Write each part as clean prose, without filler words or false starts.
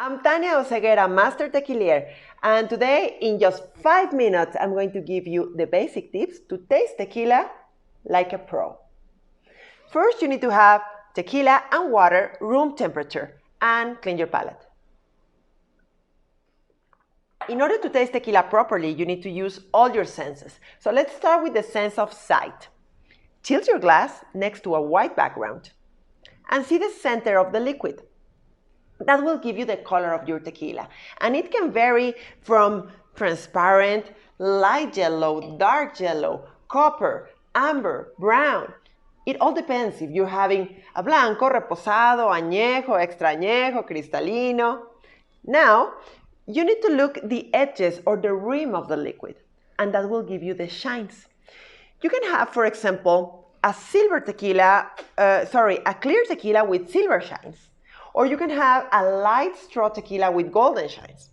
I'm Tania Oseguera, Master Tequilier, and today, in just 5 minutes, I'm going to give you the basic tips to taste tequila like a pro. First, you need to have tequila and water room temperature and clean your palate. In order to taste tequila properly, you need to use all your senses. So let's start with the sense of sight. Tilt your glass next to a white background and see the center of the liquid. That will give you the color of your tequila. And it can vary from transparent, light yellow, dark yellow, copper, amber, brown. It all depends if you're having a blanco, reposado, añejo, extra añejo, cristalino. Now, you need to look the edges or the rim of the liquid, and that will give you the shines. You can have, for example, a clear tequila with silver shines. Or you can have a light straw tequila with golden shines.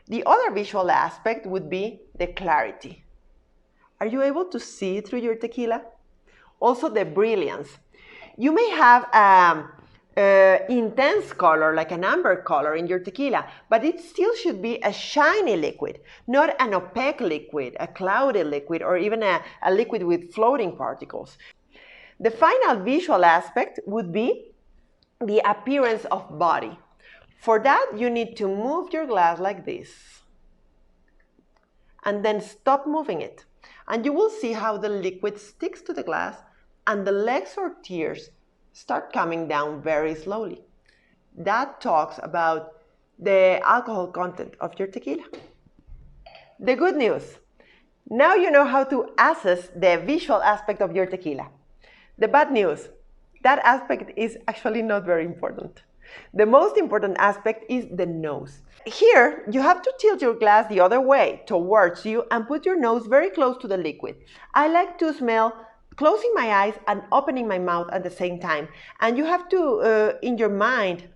The other visual aspect would be the clarity. Are you able to see through your tequila? Also the brilliance. You may have an intense color, like an amber color in your tequila, but it still should be a shiny liquid, not an opaque liquid, a cloudy liquid, or even a liquid with floating particles. The final visual aspect would be the appearance of body. For that, you need to move your glass like this and then stop moving it. And you will see how the liquid sticks to the glass and the legs or tears start coming down very slowly. That talks about the alcohol content of your tequila. The good news, now you know how to assess the visual aspect of your tequila. The bad news, that aspect is actually not very important. The most important aspect is the nose. Here, you have to tilt your glass the other way towards you and put your nose very close to the liquid. I like to smell closing my eyes and opening my mouth at the same time. And you have to, in your mind,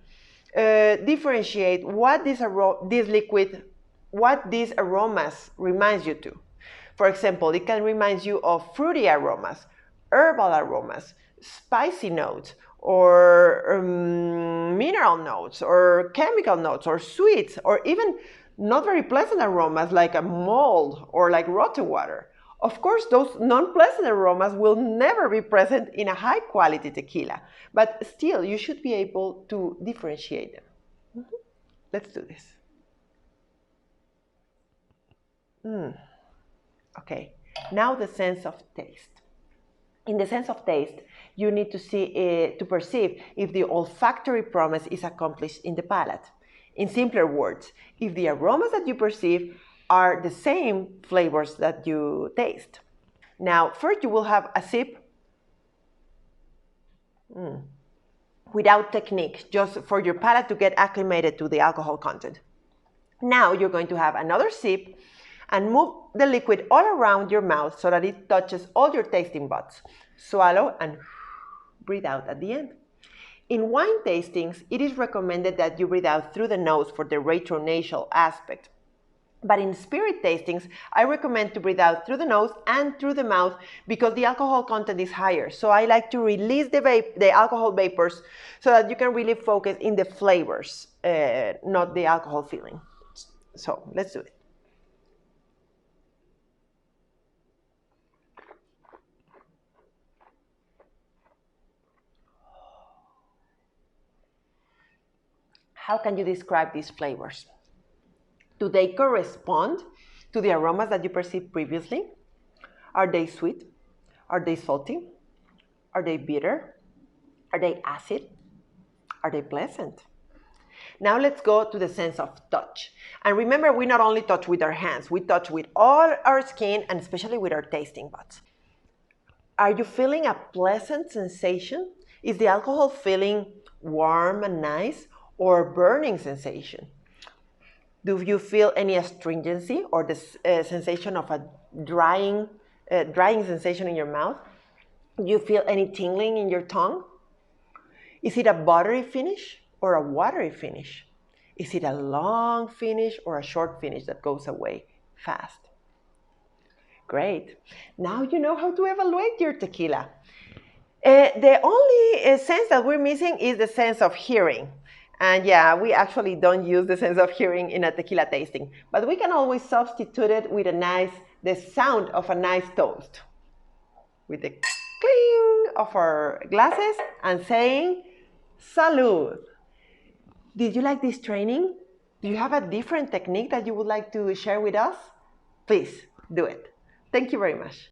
differentiate what these aromas reminds you to. For example, it can remind you of fruity aromas, herbal aromas, spicy notes, or mineral notes, or chemical notes, or sweets, or even not very pleasant aromas like a mold or like rotten water. Of course, those non-pleasant aromas will never be present in a high-quality tequila, but still, you should be able to differentiate them. Let's do this. Okay, now the sense of taste. In the sense of taste, you need to perceive if the olfactory promise is accomplished in the palate. In simpler words, if the aromas that you perceive are the same flavors that you taste. Now, first you will have a sip without technique, just for your palate to get acclimated to the alcohol content. Now you're going to have another sip and move the liquid all around your mouth so that it touches all your tasting buds. Swallow and breathe out at the end. In wine tastings, it is recommended that you breathe out through the nose for the retronasal aspect. But in spirit tastings, I recommend to breathe out through the nose and through the mouth because the alcohol content is higher. So I like to release the alcohol vapors so that you can really focus in the flavors, not the alcohol feeling. So let's do it. How can you describe these flavors? Do they correspond to the aromas that you perceived previously? Are they sweet? Are they salty? Are they bitter? Are they acid? Are they pleasant? Now let's go to the sense of touch. And remember, we not only touch with our hands, we touch with all our skin and especially with our tasting buds. Are you feeling a pleasant sensation? Is the alcohol feeling warm and nice? Or burning sensation? Do you feel any astringency or the sensation of a drying sensation in your mouth? Do you feel any tingling in your tongue? Is it a buttery finish or a watery finish? Is it a long finish or a short finish that goes away fast? Great. Now you know how to evaluate your tequila. The only sense that we're missing is the sense of hearing. And yeah, we actually don't use the sense of hearing in a tequila tasting, but we can always substitute it with the sound of a nice toast, with the cling of our glasses and saying, Salud. Did you like this training? Do you have a different technique that you would like to share with us? Please do it. Thank you very much.